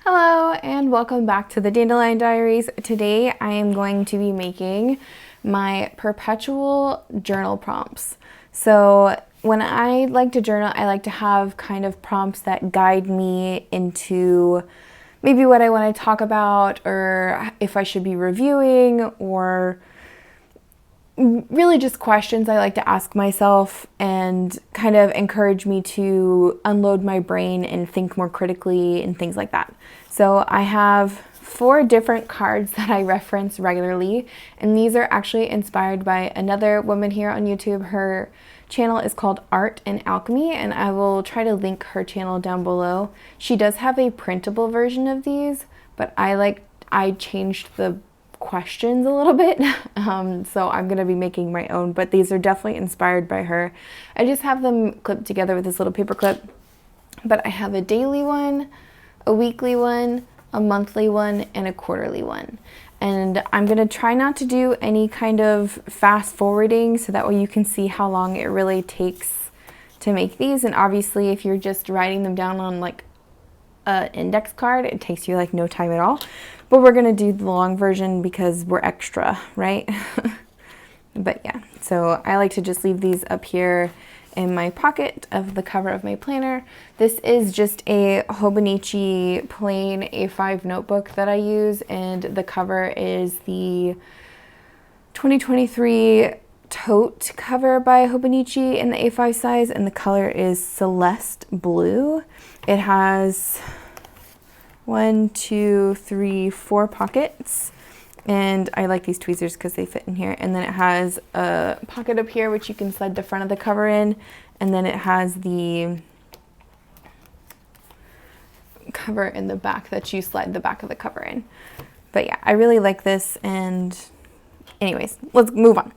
Hello and welcome back to the Dandelion Diaries. Today I am going to be making my perpetual journal prompts. So when I like to journal, I like to have kind of prompts that guide me into maybe what I want to talk about, or if I should be reviewing, or really just questions I like to ask myself and kind of encourage me to unload my brain and think more critically and things like that. So I have 4 different cards that I reference regularly, and these are actually inspired by another woman here on YouTube. Her channel is called Art and Alchemy, and I will try to link her channel down below. She does have a printable version of these, but I changed the questions a little bit, so I'm gonna be making my own, but these are definitely inspired by her. I just have them clipped together with this little paper clip, but I have a daily one, a weekly one, a monthly one, and a quarterly one. And I'm gonna try not to do any kind of fast forwarding, so that way you can see how long it really takes to make these. And obviously if you're just writing them down on like an index card, it takes you like no time at all. But we're gonna do the long version because we're extra, right? But yeah, so I like to just leave these up here in my pocket of the cover of my planner. This is just a 𝗦𝘂𝗽𝗍 plain A5 notebook that I use, and the cover is the 2023 tote cover by 𝗦𝘂𝗽𝗍 in the A5 size, and the color is Celeste Blue. It has 1, 2, 3, 4 pockets, and I like these tweezers because they fit in here. And then it has a pocket up here which you can slide the front of the cover in, and then it has the cover in the back that you slide the back of the cover in. But yeah, I really like this, and anyways, let's move on.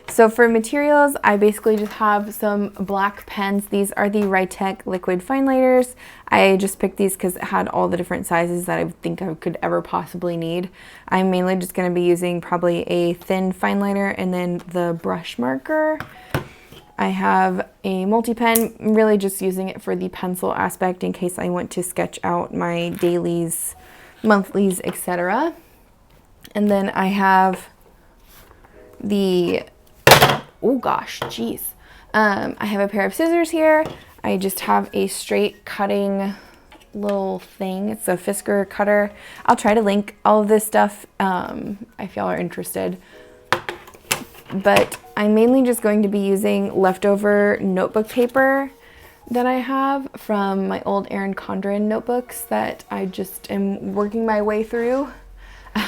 So for materials, I basically just have some black pens. These are the Write-Tech liquid fine liners. I just picked these because it had all the different sizes that I think I could ever possibly need. I'm mainly just going to be using probably a thin fine liner and then the brush marker. I have a multi-pen, really just using it for the pencil aspect in case I want to sketch out my dailies, monthlies, etc. And then I have the oh gosh, jeez. I have a pair of scissors here. I just have a straight cutting little thing. It's a Fisker cutter. I'll try to link all of this stuff if y'all are interested. But I'm mainly just going to be using leftover notebook paper that I have from my old Erin Condren notebooks that I just am working my way through.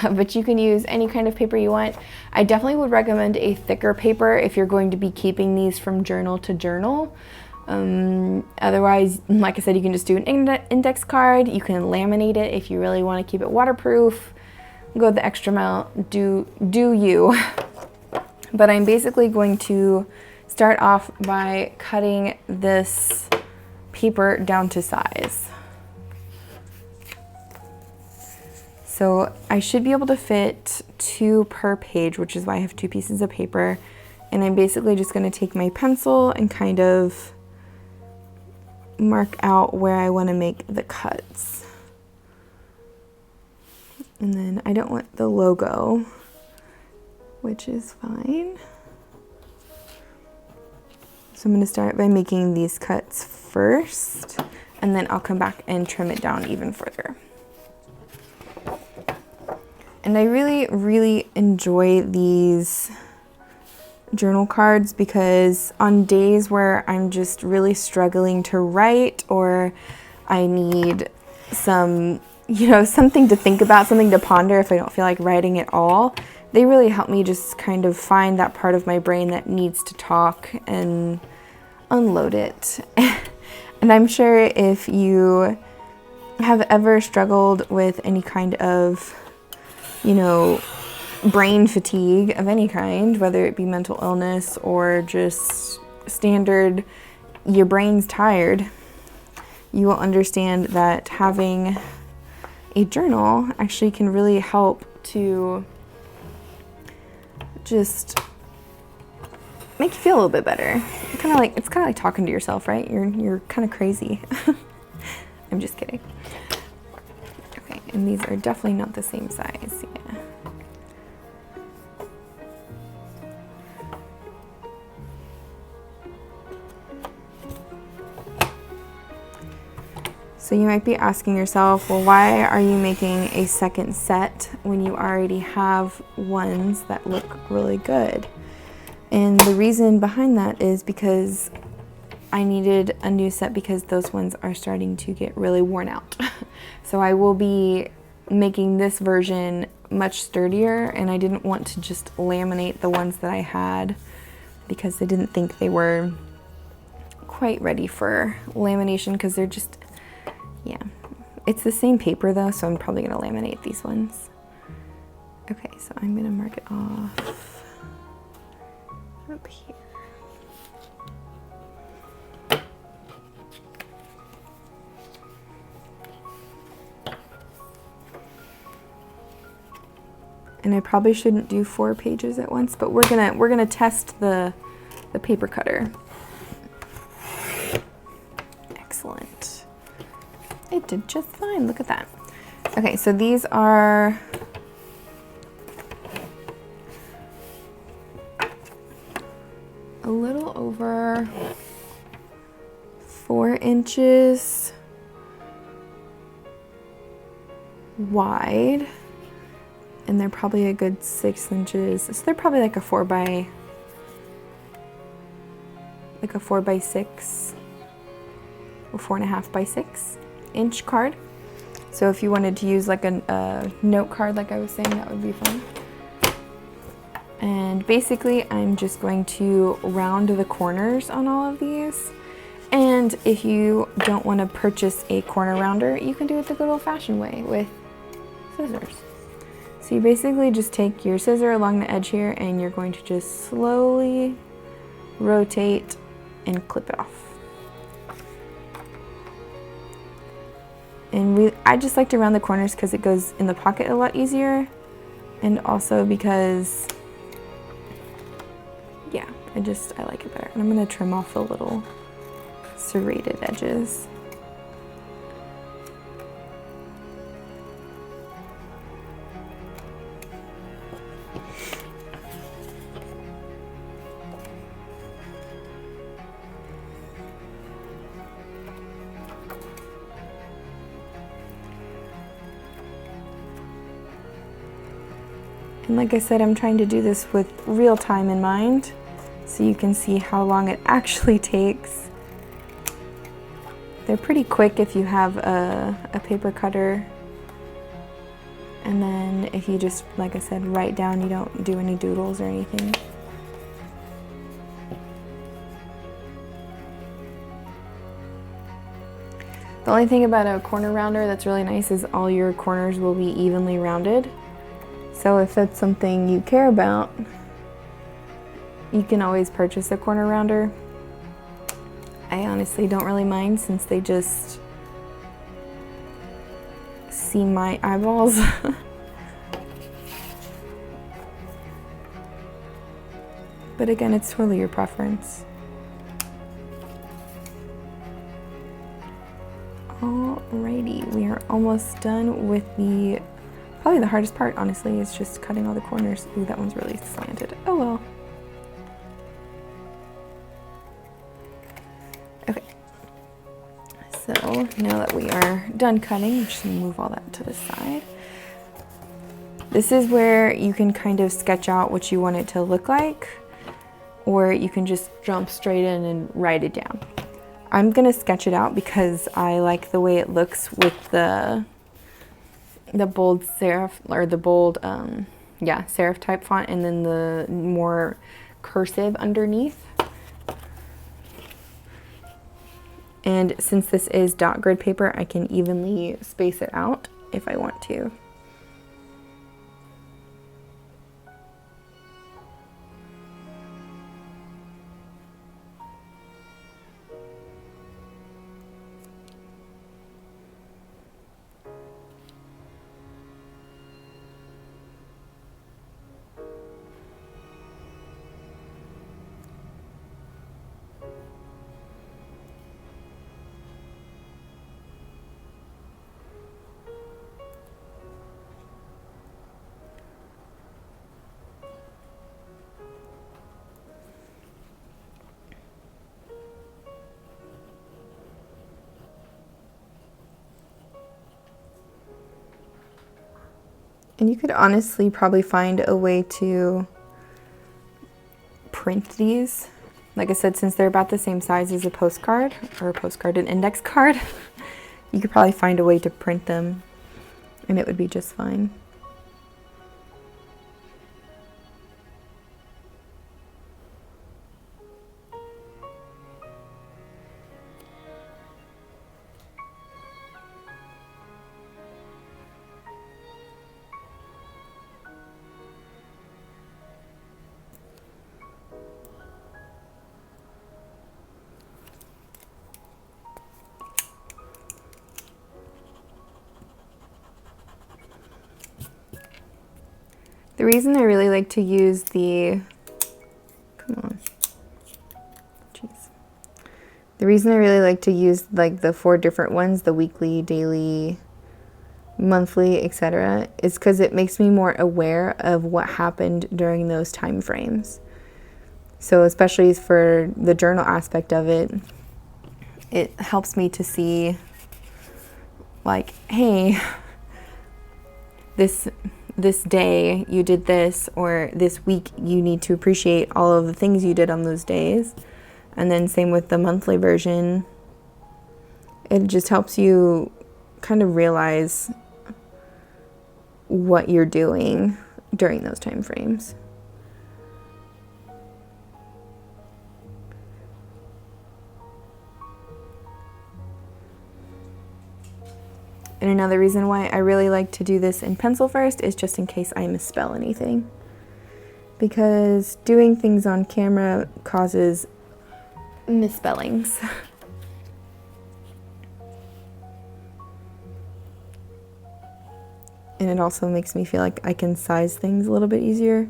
But you can use any kind of paper you want. I definitely would recommend a thicker paper if you're going to be keeping these from journal to journal. Otherwise, like I said, you can just do an index card. You can laminate it if you really want to keep it waterproof. Go the extra mile, do you. But I'm basically going to start off by cutting this paper down to size. So I should be able to fit 2 per page, which is why I have 2 pieces of paper. And I'm basically just going to take my pencil and kind of mark out where I want to make the cuts. And then I don't want the logo, which is fine. So I'm going to start by making these cuts first, and then I'll come back and trim it down even further. And I really, really enjoy these journal cards because on days where I'm just really struggling to write, or I need some, something to think about, something to ponder if I don't feel like writing at all, they really help me just kind of find that part of my brain that needs to talk and unload it. And I'm sure if you have ever struggled with any kind of brain fatigue of any kind, whether it be mental illness or just standard, your brain's tired, you will understand that having a journal actually can really help to just make you feel a little bit better. It's kind of like talking to yourself, right? You're kind of crazy. I'm just kidding. Okay. And these are definitely not the same size, yeah. So you might be asking yourself, well, why are you making a second set when you already have ones that look really good? And the reason behind that is because I needed a new set because those ones are starting to get really worn out. So I will be making this version much sturdier, and I didn't want to just laminate the ones that I had because I didn't think they were quite ready for lamination because they're just, yeah. It's the same paper though, so I'm probably gonna laminate these ones. Okay, so I'm gonna mark it off up here. And I probably shouldn't do 4 pages at once, but we're gonna test the paper cutter. Excellent. It did just fine. Look at that. Okay, so these are a little over 4 inches wide. And they're probably a good 6 inches. So they're probably like a 4 by 6 or 4.5 by 6 inch card. So if you wanted to use like a note card, like I was saying, that would be fun. And basically I'm just going to round the corners on all of these. And if you don't want to purchase a corner rounder, you can do it the good old-fashioned way with scissors. So you basically just take your scissor along the edge here and you're going to just slowly rotate and clip it off. And I just like to round the corners because it goes in the pocket a lot easier, and also because, yeah, I like it better. And I'm gonna trim off the little serrated edges. And like I said, I'm trying to do this with real time in mind, so you can see how long it actually takes. They're pretty quick if you have a paper cutter. And then if you just, like I said, write down, you don't do any doodles or anything. The only thing about a corner rounder that's really nice is all your corners will be evenly rounded. So if that's something you care about, you can always purchase a corner rounder. I honestly don't really mind since they just see my eyeballs. But again, it's totally your preference. Alrighty, we are almost done with probably the hardest part, honestly, is just cutting all the corners. Ooh, that one's really slanted. Oh well. Okay. So now that we are done cutting, I'm just gonna move all that to the side. This is where you can kind of sketch out what you want it to look like, or you can just jump straight in and write it down. I'm gonna sketch it out because I like the way it looks with the bold serif, or the bold, serif type font, and then the more cursive underneath. And since this is dot grid paper, I can evenly space it out if I want to. And you could honestly probably find a way to print these. Like I said, since they're about the same size as a postcard, or a postcard and index card, you could probably find a way to print them and it would be just fine. The reason I really like to use the, The reason I really like to use like the 4 different ones, the weekly, daily, monthly, etc., is because it makes me more aware of what happened during those time frames. So especially for the journal aspect of it, it helps me to see like, hey, this day you did this, or this week you need to appreciate all of the things you did on those days. And then same with the monthly version. It just helps you kind of realize what you're doing during those time frames. And another reason why I really like to do this in pencil first is just in case I misspell anything. Because doing things on camera causes misspellings. And it also makes me feel like I can size things a little bit easier.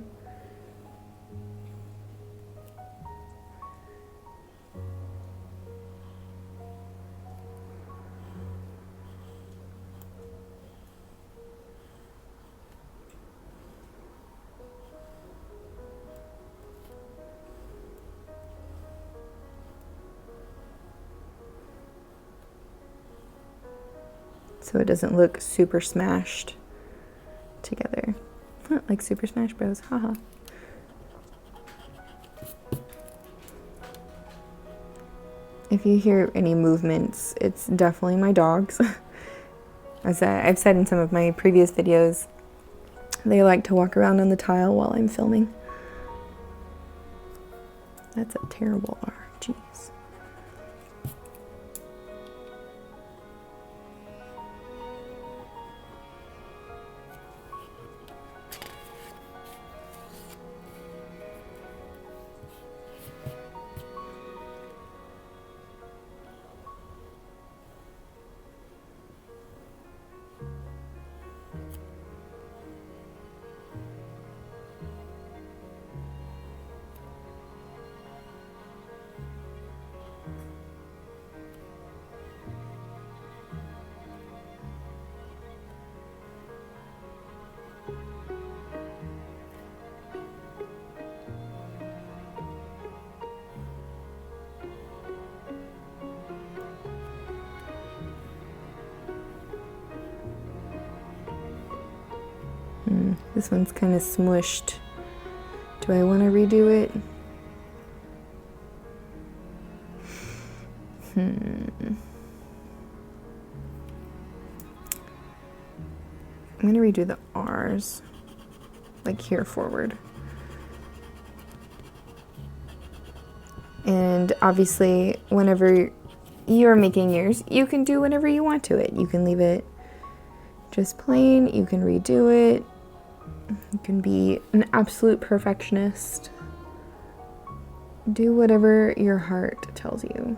So it doesn't look super smashed together. Like Super Smash Bros. Haha. If you hear any movements, it's definitely my dogs. As I've said in some of my previous videos, they like to walk around on the tile while I'm filming. That's a terrible R. Jeez. This one's kind of smushed. Do I want to redo it? I'm going to redo the R's, like here forward. And obviously, whenever you're making yours, you can do whatever you want to it. You can leave it just plain, you can redo it. You can be an absolute perfectionist. Do whatever your heart tells you.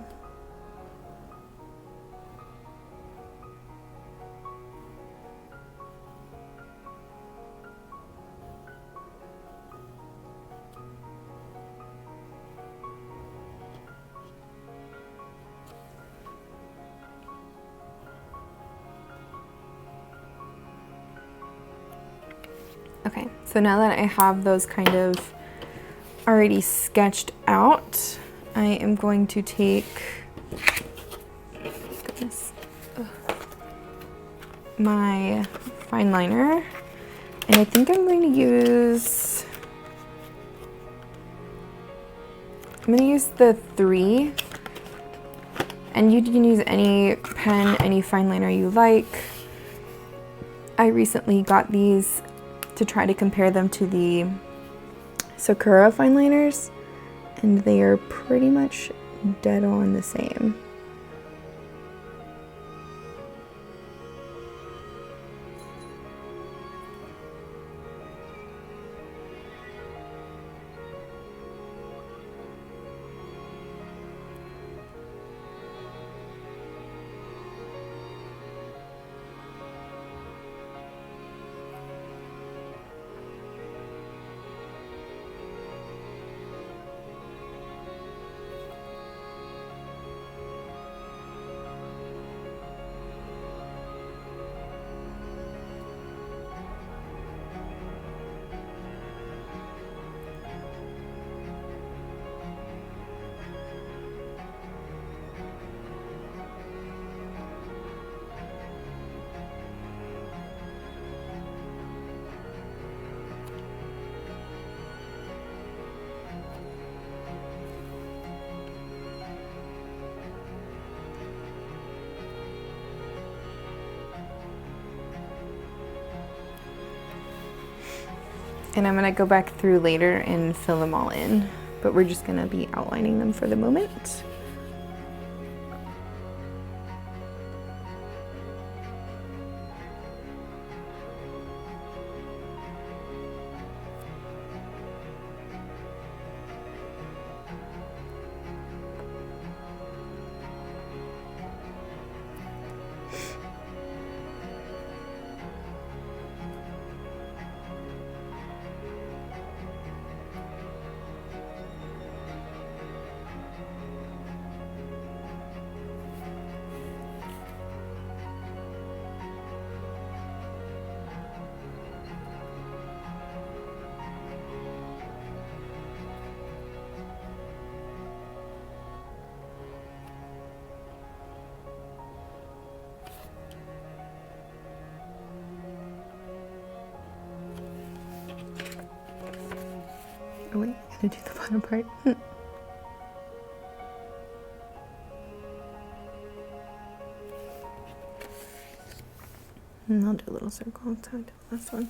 Okay, so now that I have those kind of already sketched out, I am going to take my fine liner, And I think I'm going to use the 3. And you can use any pen, any fine liner you like. I recently got these to try to compare them to the Sakura fine liners, and they are pretty much dead on the same. And I'm gonna go back through later and fill them all in, but we're just gonna be outlining them for the moment. Oh wait, I gotta do the bottom part. And I'll do a little circle inside the last one.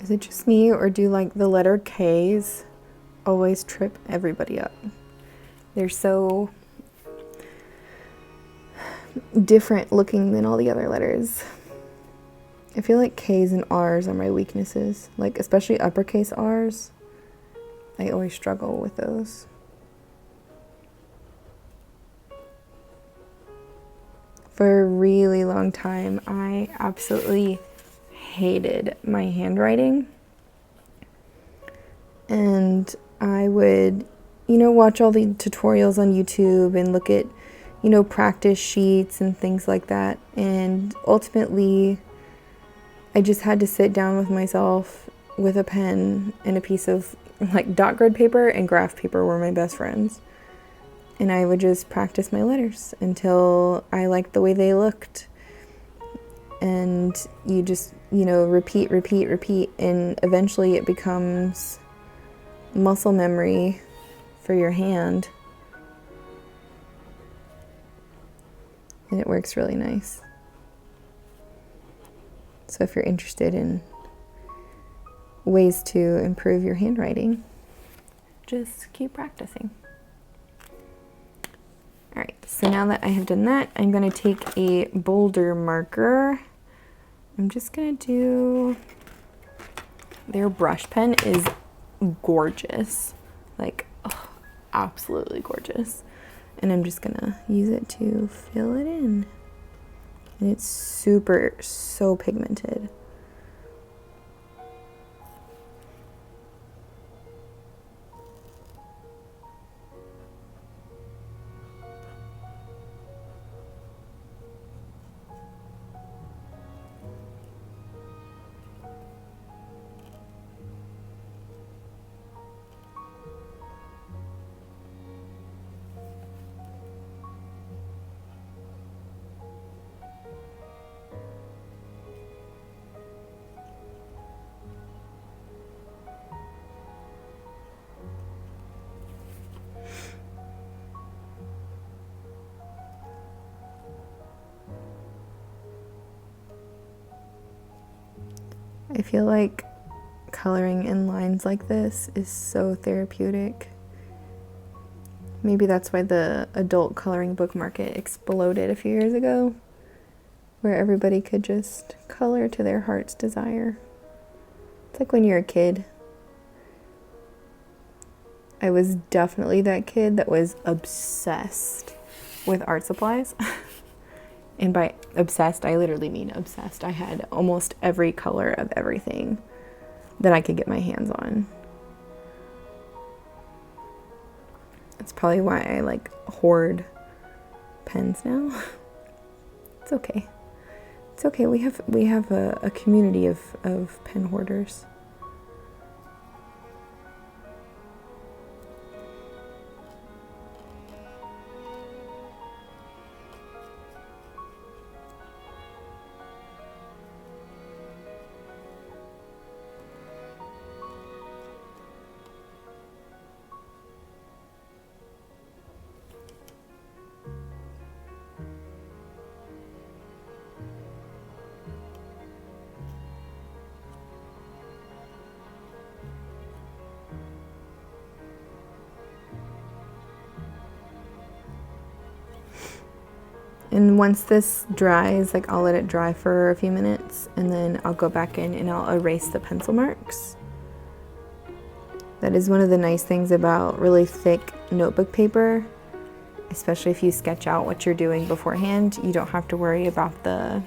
Is it just me, or do like the letter K's always trip everybody up? They're so different looking than all the other letters. I feel like K's and R's are my weaknesses, like especially uppercase R's. I always struggle with those. For a really long time, I absolutely hated my handwriting, and I would, watch all the tutorials on YouTube and look at, practice sheets and things like that, and ultimately I just had to sit down with myself with a pen and a piece of like dot grid paper, and graph paper were my best friends, and I would just practice my letters until I liked the way they looked. And you just, repeat, and eventually it becomes muscle memory for your hand. And it works really nice. So if you're interested in ways to improve your handwriting, just keep practicing. All right, so now that I have done that, I'm going to take a bolder marker. I'm just gonna do, their brush pen is gorgeous, like, oh, absolutely gorgeous. And I'm just gonna use it to fill it in. And it's so pigmented. I feel like coloring in lines like this is so therapeutic. Maybe that's why the adult coloring book market exploded a few years ago, where everybody could just color to their heart's desire. It's like when you're a kid. I was definitely that kid that was obsessed with art supplies. And by obsessed, I literally mean obsessed. I had almost every color of everything that I could get my hands on. That's probably why I like hoard pens now. It's okay. It's okay. We have a community of pen hoarders. And once this dries, like I'll let it dry for a few minutes and then I'll go back in and I'll erase the pencil marks. That is one of the nice things about really thick notebook paper, especially if you sketch out what you're doing beforehand. You don't have to worry about the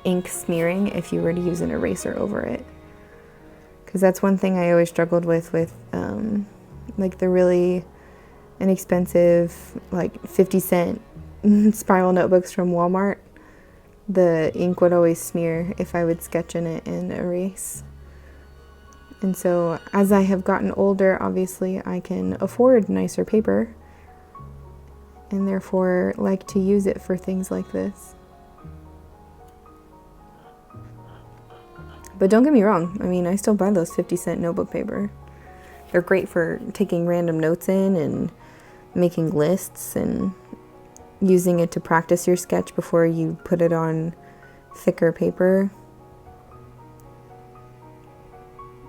ink smearing if you were to use an eraser over it. Because that's one thing I always struggled with like the really inexpensive, like 50-cent spiral notebooks from Walmart. The ink would always smear if I would sketch in it and erase. And so as I have gotten older, obviously I can afford nicer paper and therefore like to use it for things like this. But don't get me wrong, I mean, I still buy those 50-cent notebook paper. They're great for taking random notes in and making lists and using it to practice your sketch before you put it on thicker paper.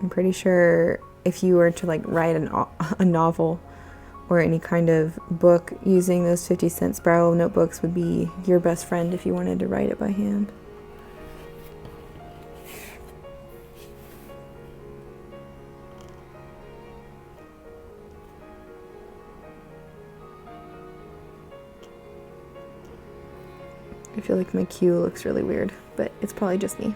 I'm pretty sure if you were to like write a novel or any kind of book, using those 50-cent spiral notebooks would be your best friend if you wanted to write it by hand. I feel like my cue looks really weird, but it's probably just me.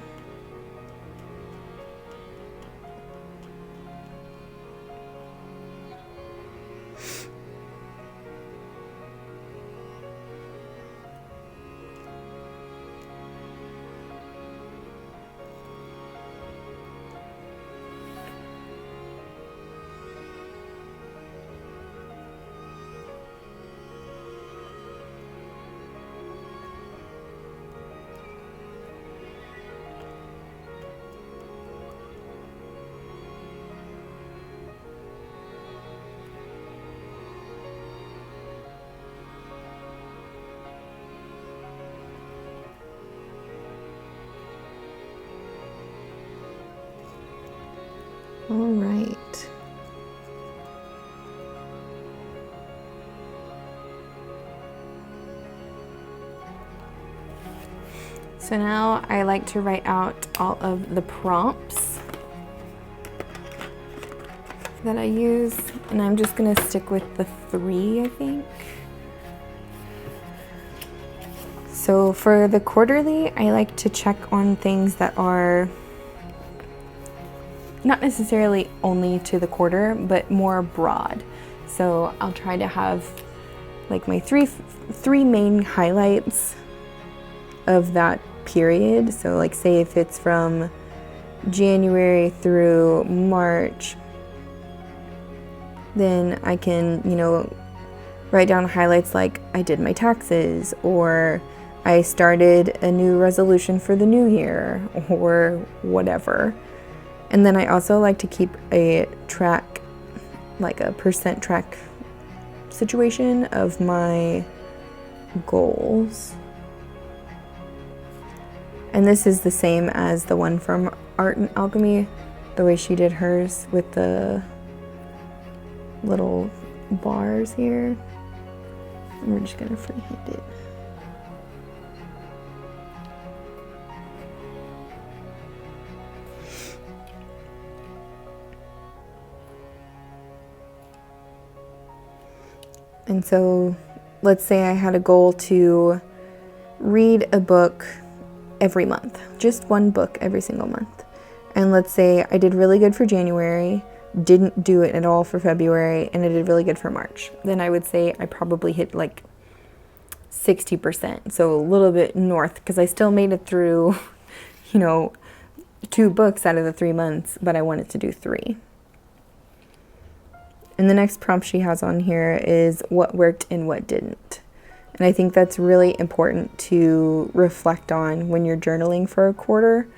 All right. So now I like to write out all of the prompts that I use, and I'm just gonna stick with the 3, I think. So for the quarterly, I like to check on things that are not necessarily only to the quarter, but more broad. So I'll try to have like my three main highlights of that period. So like say if it's from January through March, then I can, you know, write down highlights like I did my taxes, or I started a new resolution for the new year, or whatever. And then I also like to keep a track, like a percent track situation of my goals. And this is the same as the one from art and alchemy, the way she did hers with the little bars here. And we're just gonna freehand it. And so let's say I had a goal to read a book every month, just one book every single month. And let's say I did really good for January, didn't do it at all for February, and I did really good for March. Then I would say I probably hit like 60%, so a little bit north, because I still made it through, 2 books out of the 3 months, but I wanted to do 3. And the next prompt she has on here is what worked and what didn't. And I think that's really important to reflect on when you're journaling for a quarter,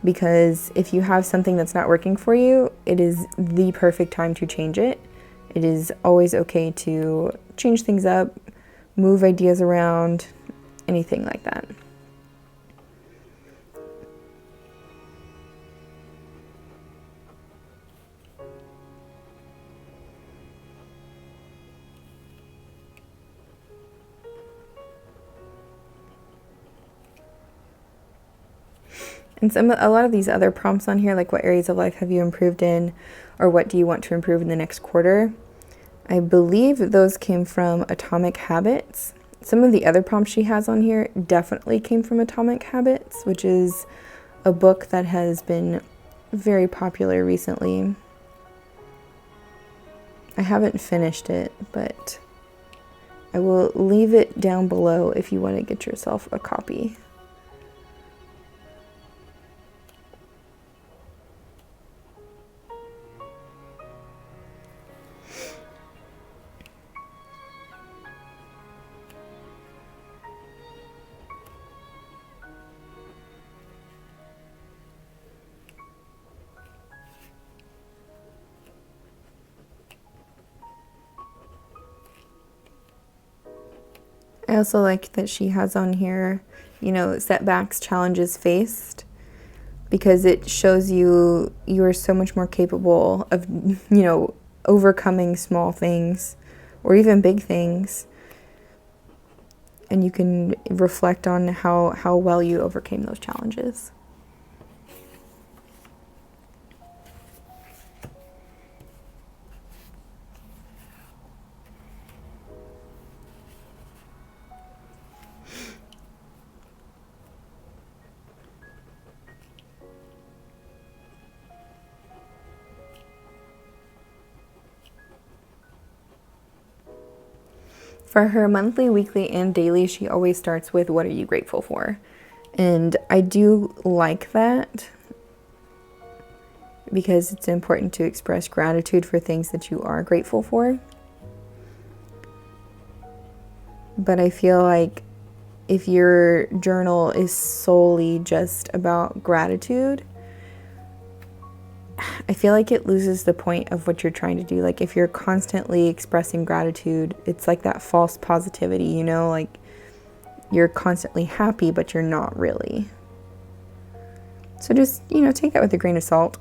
because if you have something that's not working for you, it is the perfect time to change it. It is always okay to change things up, move ideas around, anything like that. And a lot of these other prompts on here, like what areas of life have you improved in, or what do you want to improve in the next quarter, I believe those came from Atomic Habits. Some of the other prompts she has on here definitely came from Atomic Habits, which is a book that has been very popular recently. I haven't finished it, but I will leave it down below if you want to get yourself a copy. I also like that she has on here, setbacks, challenges faced, because it shows you are so much more capable of, overcoming small things or even big things. And you can reflect on how well you overcame those challenges. For her monthly, weekly, and daily, she always starts with, what are you grateful for? And I do like that, because it's important to express gratitude for things that you are grateful for. But I feel like if your journal is solely just about gratitude, I feel like it loses the point of what you're trying to do. Like if you're constantly expressing gratitude, it's like that false positivity, like you're constantly happy, but you're not really. So just, take that with a grain of salt.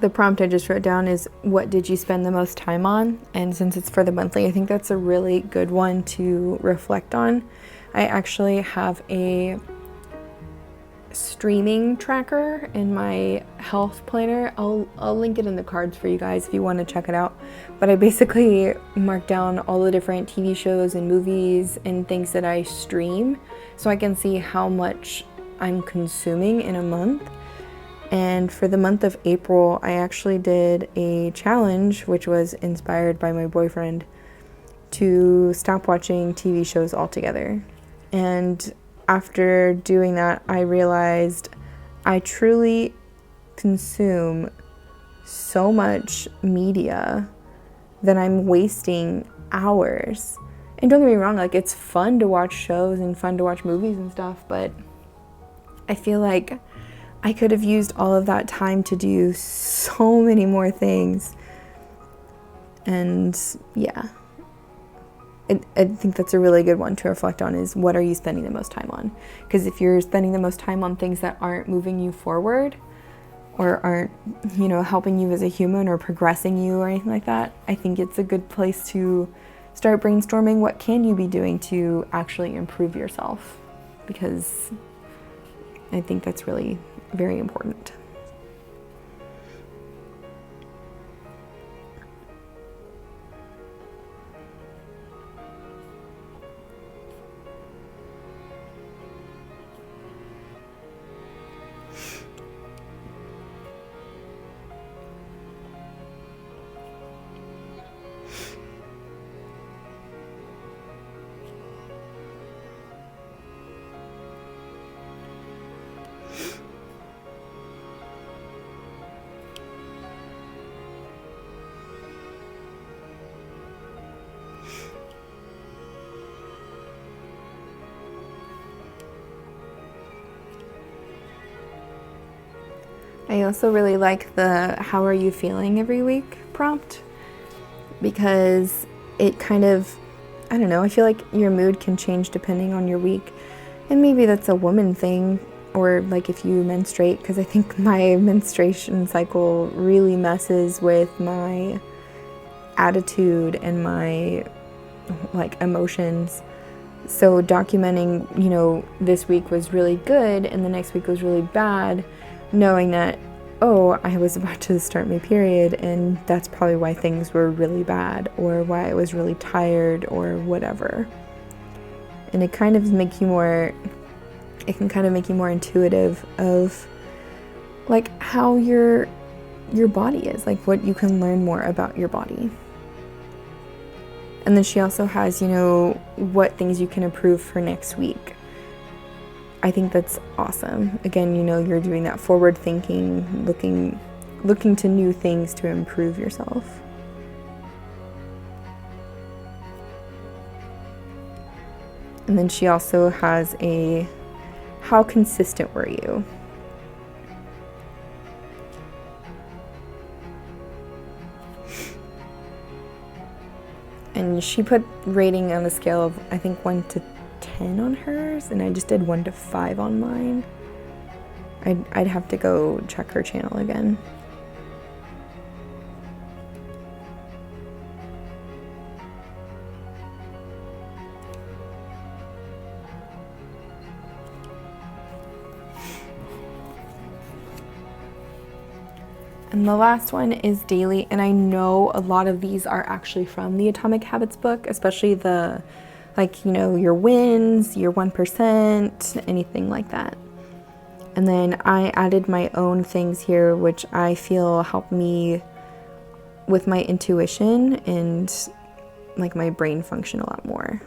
The prompt I just wrote down is, what did you spend the most time on? And since it's for the monthly, I think that's a really good one to reflect on. I actually have a streaming tracker in my health planner. I'll link it in the cards for you guys if you want to check it out. But I basically mark down all the different TV shows and movies and things that I stream so I can see how much I'm consuming in a month. And for the month of April, I actually did a challenge, which was inspired by my boyfriend, to stop watching TV shows altogether. And after doing that, I realized I truly consume so much media that I'm wasting hours. And don't get me wrong, like, it's fun to watch shows and fun to watch movies and stuff, but I feel like I could have used all of that time to do so many more things. And yeah, I think that's a really good one to reflect on, is what are you spending the most time on? Because if you're spending the most time on things that aren't moving you forward or aren't, you know, helping you as a human or progressing you or anything like that, I think it's a good place to start brainstorming what can you be doing to actually improve yourself, because I think that's really very important. I also really like the "how are you feeling every week" prompt, because it kind of, I don't know, I feel like your mood can change depending on your week. And maybe that's a woman thing, or like if you menstruate, because I think my menstruation cycle really messes with my attitude and my like emotions. So documenting, you know, this week was really good and the next week was really bad, knowing that, oh, I was about to start my period and that's probably why things were really bad, or why I was really tired, or whatever. And it kind of makes you more, it can kind of make you more intuitive of like how your body is, like what you can learn more about your body. And then she also has, you know, what things you can improve for next week. I think that's awesome. Again, you know, you're doing that forward thinking, looking to new things to improve yourself. And then she also has a "how consistent were you?" And she put rating on a scale of, I think, 1 to 10 on hers, and I just did 1 to 5 on mine. I'd have to go check her channel again. And the last one is daily, and I know a lot of these are actually from the Atomic Habits book, especially the, like, you know, your wins, your 1%, anything like that. And then I added my own things here, which I feel help me with my intuition and like my brain function a lot more.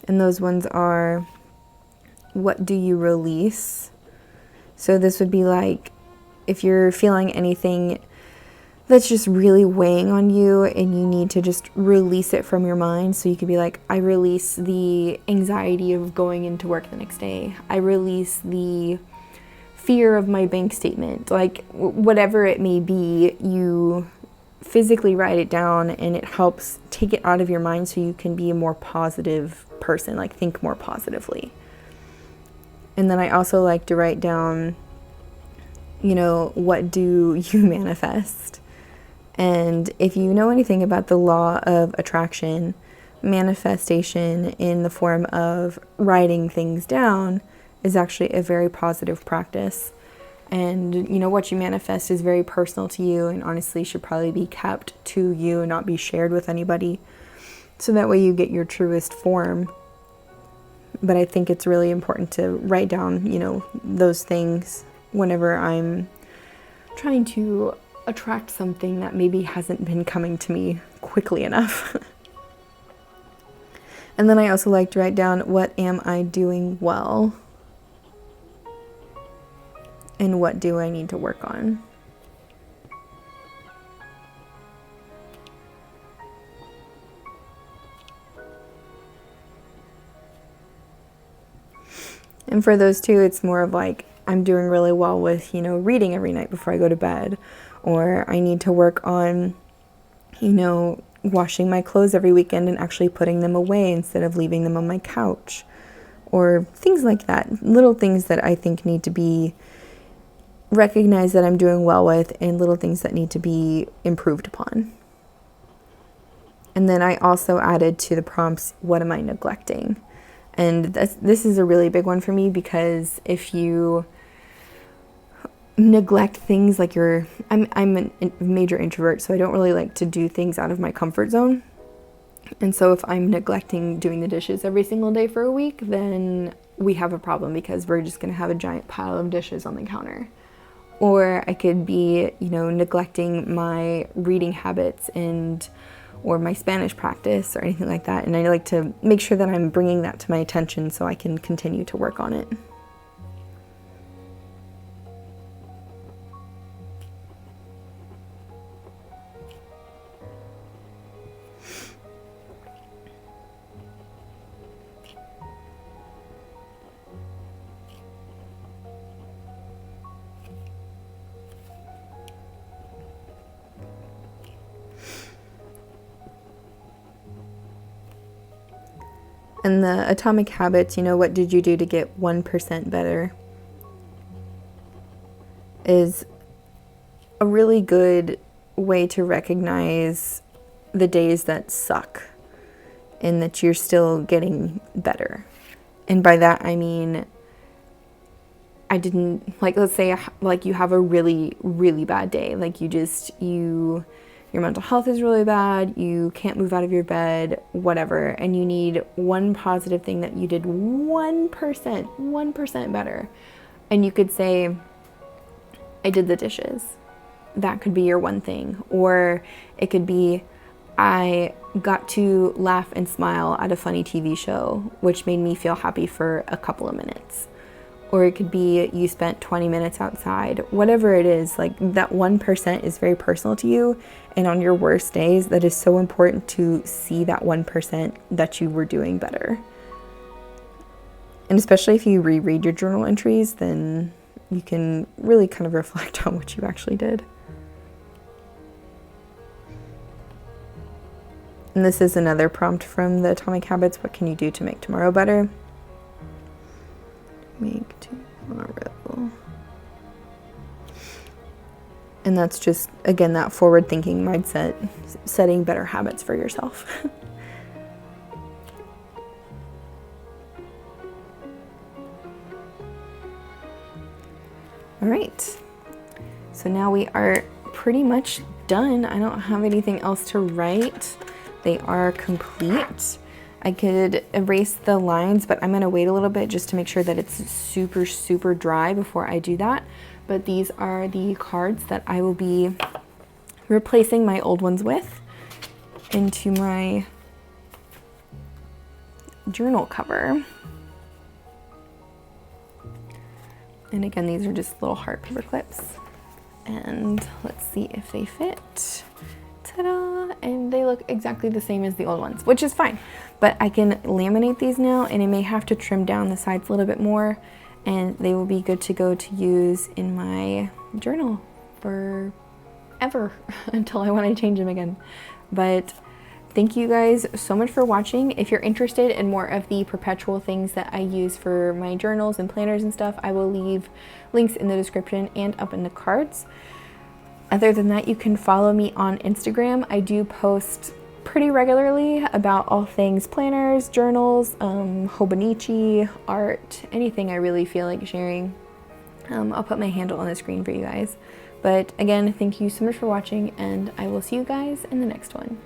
And those ones are, what do you release? So this would be like, if you're feeling anything that's just really weighing on you and you need to just release it from your mind. So you could be like, I release the anxiety of going into work the next day. I release the fear of my bank statement. Like whatever it may be, you physically write it down and it helps take it out of your mind so you can be a more positive person, like think more positively. And then I also like to write down, you know, what do you manifest? And if you know anything about the law of attraction, manifestation in the form of writing things down is actually a very positive practice. And, you know, what you manifest is very personal to you and honestly should probably be kept to you and not be shared with anybody. So that way you get your truest form. But I think it's really important to write down, you know, those things whenever I'm trying to attract something that maybe hasn't been coming to me quickly enough. And then I also like to write down, what am I doing well? And what do I need to work on? And for those two, it's more of like, I'm doing really well with, you know, reading every night before I go to bed. Or I need to work on, you know, washing my clothes every weekend and actually putting them away instead of leaving them on my couch. Or things like that. Little things that I think need to be recognized that I'm doing well with, and little things that need to be improved upon. And then I also added to the prompts, what am I neglecting? And this is a really big one for me, because if you neglect things like I'm a major introvert, so I don't really like to do things out of my comfort zone. And so if I'm neglecting doing the dishes every single day for a week, then we have a problem, because we're just going to have a giant pile of dishes on the counter. Or I could be, you know, neglecting my reading habits or my Spanish practice or anything like that. And I like to make sure that I'm bringing that to my attention so I can continue to work on it. And the atomic habits, you know, what did you do to get 1% better, is a really good way to recognize the days that suck and that you're still getting better. And by that, I mean, I didn't, like, let's say, like, you have a really, really bad day. Like, your mental health is really bad, you can't move out of your bed, whatever, and you need one positive thing that you did 1% better. And you could say, I did the dishes. That could be your one thing. Or it could be, I got to laugh and smile at a funny TV show, which made me feel happy for a couple of minutes. Or it could be, you spent 20 minutes outside. Whatever it is, like, that 1% is very personal to you. And on your worst days, that is so important to see that 1% that you were doing better. And especially if you reread your journal entries, then you can really kind of reflect on what you actually did. And this is another prompt from the Atomic Habits. What can you do to make tomorrow better? Make tomorrow. And that's just, again, that forward thinking mindset, setting better habits for yourself. All right, so now we are pretty much done. I don't have anything else to write. They are complete. I could erase the lines, but I'm gonna wait a little bit just to make sure that it's super, super dry before I do that. But these are the cards that I will be replacing my old ones with into my journal cover. And again, these are just little heart paper clips. And let's see if they fit. Ta-da! And they look exactly the same as the old ones, which is fine. But I can laminate these now, and I may have to trim down the sides a little bit more, and they will be good to go to use in my journal forever until I want to change them again. But thank you guys so much for watching. If you're interested in more of the perpetual things that I use for my journals and planners and stuff, I will leave links in the description and up in the cards. Other than that, you can follow me on Instagram. I do post pretty regularly about all things planners, journals, hobonichi, art, anything I really feel like sharing. I'll put my handle on the screen for you guys. But again, thank you so much for watching, and I will see you guys in the next one.